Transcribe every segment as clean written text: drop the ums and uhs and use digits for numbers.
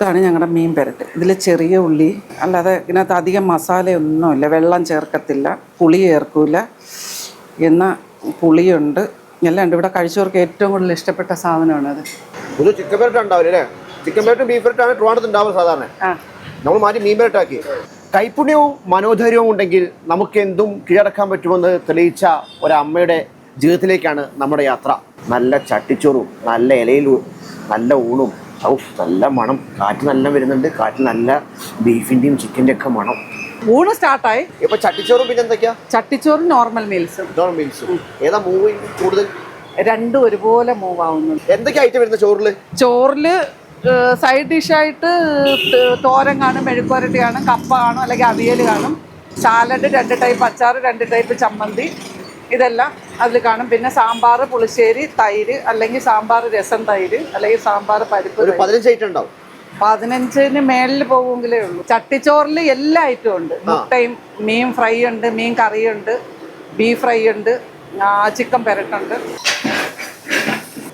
ഇതാണ് ഞങ്ങളുടെ മീൻ പെരട്ട്. ഇതിൽ ചെറിയ ഉള്ളി, അല്ലാതെ ഇതിനകത്ത് അധികം മസാലയൊന്നുമില്ല, വെള്ളം ചേർക്കത്തില്ല, പുളി ചേർക്കൂല, എന്നാൽ പുളിയുണ്ട്, എല്ലാം ഉണ്ട്. ഇവിടെ കഴിച്ചവർക്ക് ഏറ്റവും കൂടുതൽ ഇഷ്ടപ്പെട്ട സാധനമാണത്. ഒരു ചിക്കൻ പെരട്ട് ഉണ്ടാവില്ല അല്ലേ? ചിക്കൻ പെരട്ടും ബീഫ് പെരട്ടാണ് ട്രിവാൻഡ്രത്ത് ഉണ്ടാവുക സാധാരണ. നമ്മൾ മാറ്റി മീൻ പെരട്ടാക്കി. കൈപ്പുണ്യവും മനോധൈര്യവും ഉണ്ടെങ്കിൽ നമുക്ക് എന്തും കീഴടക്കാൻ പറ്റുമെന്ന് തെളിയിച്ച ഒരമ്മയുടെ ജീവിതത്തിലേക്കാണ് നമ്മുടെ യാത്ര. നല്ല ചട്ടിച്ചോറും നല്ല ഇലയിലും നല്ല ഊണും, നല്ല മണം, കാറ്റ് നല്ല വരുന്നുണ്ട്, കാറ്റ് നല്ല ബീഫിൻ്റെയും ചിക്കൻ്റെ ഒക്കെ മണം. ഊണ് സ്റ്റാർട്ടായി. ഇപ്പൊ ചട്ടിച്ചോറും പിന്നെ എന്തൊക്കെയാ? ചട്ടിച്ചോറും നോർമൽ മീൽസും. ഏതാ മൂവ് കൂടുതൽ? രണ്ടും ഒരുപോലെ മൂവ് ആവുന്നുണ്ട്. എന്തൊക്കെ ഐറ്റം വരുന്നത് ചോറില്? ചോറില് സൈഡ് ഡിഷായിട്ട് തോരൻ കാണും, മെഴുക്കുവരട്ടി കാണും, കപ്പ കാണും, അല്ലെങ്കിൽ അവിയൽ കാണും, സാലഡ്, 2 ടൈപ്പ് അച്ചാർ, 2 ടൈപ്പ് ചമ്മന്തി, ഇതെല്ലാം അതിൽ കാണും. പിന്നെ സാമ്പാർ, പുളിശ്ശേരി, തൈര്, അല്ലെങ്കിൽ സാമ്പാർ രസം തൈര്, അല്ലെങ്കിൽ സാമ്പാർ പരിപ്പ്. 15 ഐറ്റം ഉണ്ടാവും. 15-ന് മേളിൽ പോകുമെങ്കിലേ ഉള്ളൂ. ചട്ടിച്ചോറിൽ എല്ലാ ഐറ്റവും ഉണ്ട്. മുട്ടയും, മീൻ ഫ്രൈ ഉണ്ട്, മീൻ കറിയുണ്ട്, ബീഫ് ഫ്രൈ ഉണ്ട്, ചിക്കൻ പെരട്ടുണ്ട്.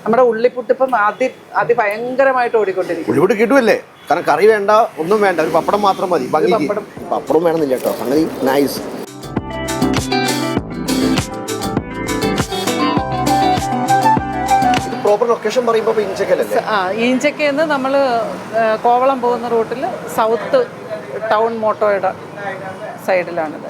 നമ്മുടെ ഉള്ളിപ്പുട്ട് ഇപ്പം അതിഭയങ്കരമായിട്ട് ഓടിക്കൊണ്ടിരിക്കും. ഉള്ളിപ്പുട്ട് കിട്ടുമല്ലേ? കാരണം കറി വേണ്ട, ഒന്നും വേണ്ട, ഒരു പപ്പടം മാത്രം മതി. പപ്പടം വേണമെന്നില്ല കേട്ടോ, സംഗതി നൈസ്. പ്രോപ്പർ ലൊക്കേഷൻ പറയുമ്പോൾ ഈഞ്ചക്കല്ലേ? ഈഞ്ചക്കയെന്ന് നമ്മൾ കോവളം പോകുന്ന റൂട്ടിൽ സൗത്ത് ടൗൺ മോട്ടോയുടെ സൈഡിലാണിത്.